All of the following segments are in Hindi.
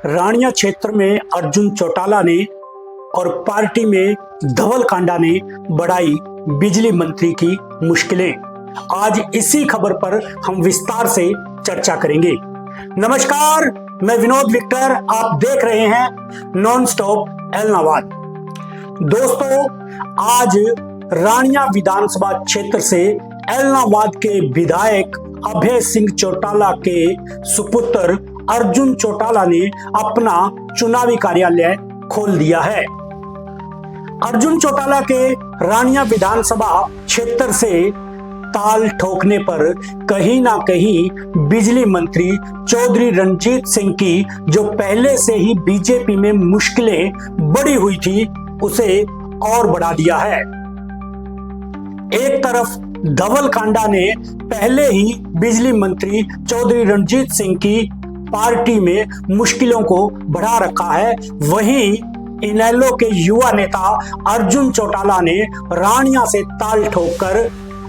रानिया क्षेत्र में अर्जुन चौटाला ने और पार्टी में धवल कांडा ने बढ़ाई बिजली मंत्री की मुश्किलें। आज इसी खबर पर हम विस्तार से चर्चा करेंगे। नमस्कार, मैं विनोद विक्टर, आप देख रहे हैं नॉन स्टॉप एलनाबाद। दोस्तों, आज रानिया विधानसभा क्षेत्र से एलनाबाद के विधायक अभय सिंह चौटाला के सुपुत्र अर्जुन चौटाला ने अपना चुनावी कार्यालय खोल दिया है। अर्जुन चौटाला के रानिया विधानसभा क्षेत्र से ताल ठोकने पर कहीं ना कहीं बिजली मंत्री चौधरी रणजीत सिंह की जो पहले से ही बीजेपी में मुश्किलें बढ़ी हुई थी, उसे और बढ़ा दिया है। एक तरफ धवल कांडा ने पहले ही बिजली मंत्री चौधरी रणजीत सिंह की पार्टी में मुश्किलों को बढ़ा रखा है, वहीं इनेलो के युवा नेता अर्जुन चौटाला ने रानिया से ताल ठोककर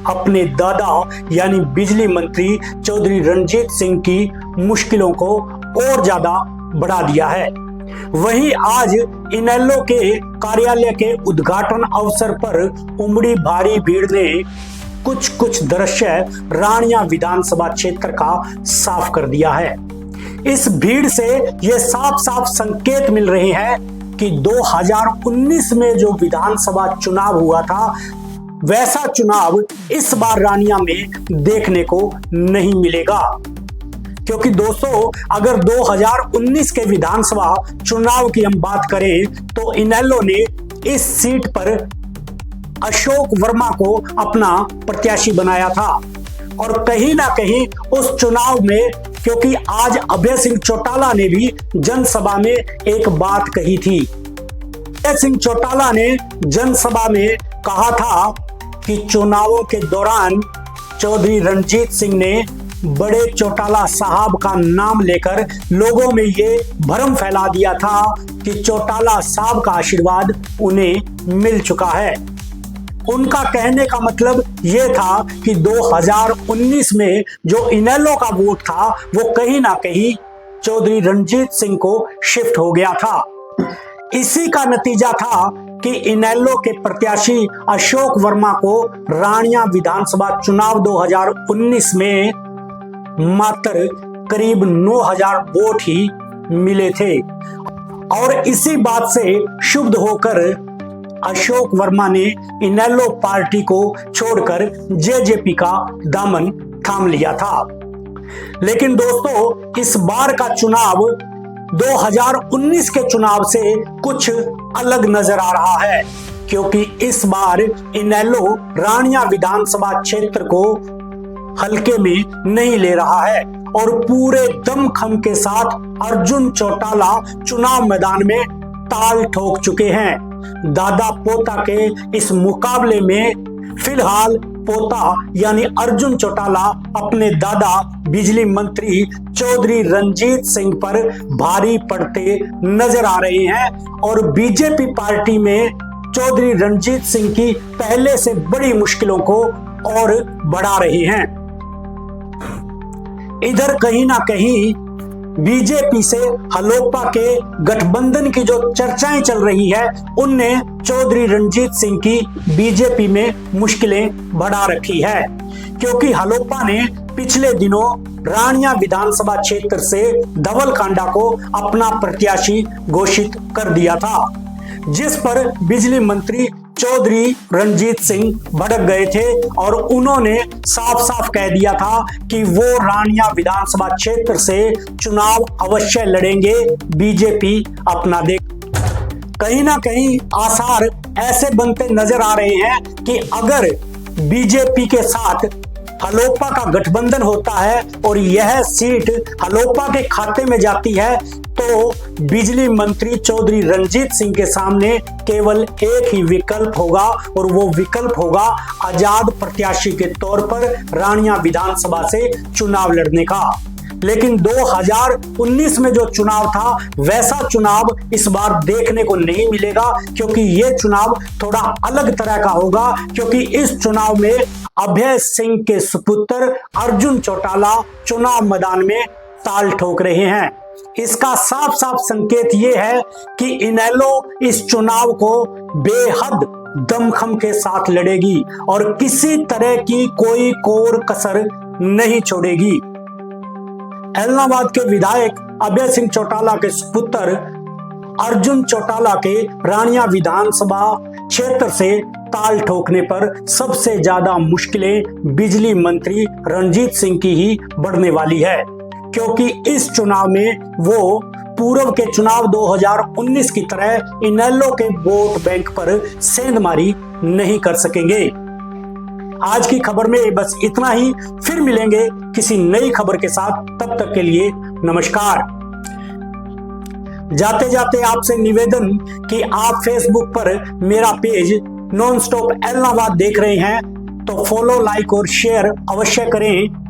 अपने दादा यानी बिजली मंत्री चौधरी रणजीत सिंह की मुश्किलों को और ज्यादा बढ़ा दिया है। वहीं आज इनेलो के कार्यालय के उद्घाटन अवसर पर उमड़ी भारी भीड़ ने कुछ दृश्य रानिया विधानसभा क्षेत्र का साफ कर दिया है। इस भीड़ से ये साफ संकेत मिल रहे हैं कि 2019 में जो विधानसभा चुनाव हुआ था, वैसा चुनाव इस बार रानिया में देखने को नहीं मिलेगा। क्योंकि दोस्तों, अगर 2019 के विधानसभा चुनाव की हम बात करें तो इनेलो ने इस सीट पर अशोक वर्मा को अपना प्रत्याशी बनाया था और कहीं ना कहीं उस चुनाव में, क्योंकि आज अभय सिंह चौटाला ने भी जनसभा में एक बात कही थी। अभय सिंह चौटाला ने जनसभा में कहा था कि चुनावों के दौरान चौधरी रणजीत सिंह ने बड़े चौटाला साहब का नाम लेकर लोगों में ये भ्रम फैला दिया था कि चौटाला साहब का आशीर्वाद उन्हें मिल चुका है। उनका कहने का मतलब ये था कि 2019 में जो इनेलो का वोट था वो कहीं ना कहीं चौधरी रणजीत सिंह को शिफ्ट हो गया था। इसी का नतीजा था कि इनेलो के प्रत्याशी अशोक वर्मा को रानिया विधानसभा चुनाव 2019 में मात्र करीब 9000 वोट ही मिले थे और इसी बात से क्षुब्ध होकर अशोक वर्मा ने इनेलो पार्टी को छोड़कर जेजेपी का दामन थाम लिया था। लेकिन दोस्तों, इस बार का चुनाव 2019 के चुनाव से कुछ अलग नजर आ रहा है, क्योंकि इस बार इनेलो रानिया विधानसभा क्षेत्र को हल्के में नहीं ले रहा है और पूरे दमखम के साथ अर्जुन चौटाला चुनाव मैदान में ताल ठोक चुके हैं। दादा पोता के इस मुकाबले में फिलहाल पोता यानी अर्जुन चौटाला अपने दादा बिजली मंत्री चौधरी रणजीत सिंह पर भारी पड़ते नजर आ रहे हैं और बीजेपी पार्टी में चौधरी रणजीत सिंह की पहले से बड़ी मुश्किलों को और बढ़ा रहे हैं। इधर कहीं ना कहीं बीजेपी से हलोपा के गठबंधन की जो चर्चाएं चल रही है, उनने चौधरी रणजीत सिंह की बीजेपी में मुश्किलें बढ़ा रखी है, क्योंकि हलोपा ने पिछले दिनों रानिया विधानसभा क्षेत्र से धवल कांडा को अपना प्रत्याशी घोषित कर दिया था, जिस पर बिजली मंत्री चौधरी रणजीत सिंह भड़क गए थे और उन्होंने साफ कह दिया था कि वो रानिया विधानसभा क्षेत्र से चुनाव अवश्य लड़ेंगे, बीजेपी अपना दे। कहीं ना कहीं आसार ऐसे बनते नजर आ रहे हैं कि अगर बीजेपी के साथ हलोपा का गठबंधन होता है और यह सीट हलोपा के खाते में जाती है, तो बिजली मंत्री चौधरी रणजीत सिंह के सामने केवल एक ही विकल्प होगा और वो विकल्प होगा आजाद प्रत्याशी के तौर पर रानिया विधानसभा से चुनाव लड़ने का। लेकिन 2019 में जो चुनाव था, वैसा चुनाव इस बार देखने को नहीं मिलेगा, क्योंकि ये चुनाव थोड़ा अलग तरह का होगा, क्योंकि इस चुनाव में अभय सिंह के सुपुत्र अर्जुन चौटाला चुनाव मैदान में ताल ठोक रहे हैं। इसका साफ साफ संकेत ये है कि इनेलो इस चुनाव को बेहद दमखम के साथ लड़ेगी और किसी तरह की कोई कोर कसर नहीं छोड़ेगी। एलनाबाद के विधायक अभय सिंह चौटाला के सुपुत्र अर्जुन चौटाला के रानिया विधानसभा क्षेत्र से ताल ठोकने पर सबसे ज्यादा मुश्किलें बिजली मंत्री रणजीत सिंह की ही बढ़ने वाली है, क्योंकि इस चुनाव में वो पूर्व के चुनाव 2019 की तरह इनेलो के वोट बैंक पर सेंधमारी नहीं कर सकेंगे। आज की खबर में बस इतना ही, फिर मिलेंगे किसी नई खबर के साथ। तब तक के लिए नमस्कार। जाते जाते आपसे निवेदन कि आप फेसबुक पर मेरा पेज नॉन स्टॉप एलनाबाद देख रहे हैं तो फॉलो, लाइक और शेयर अवश्य करें।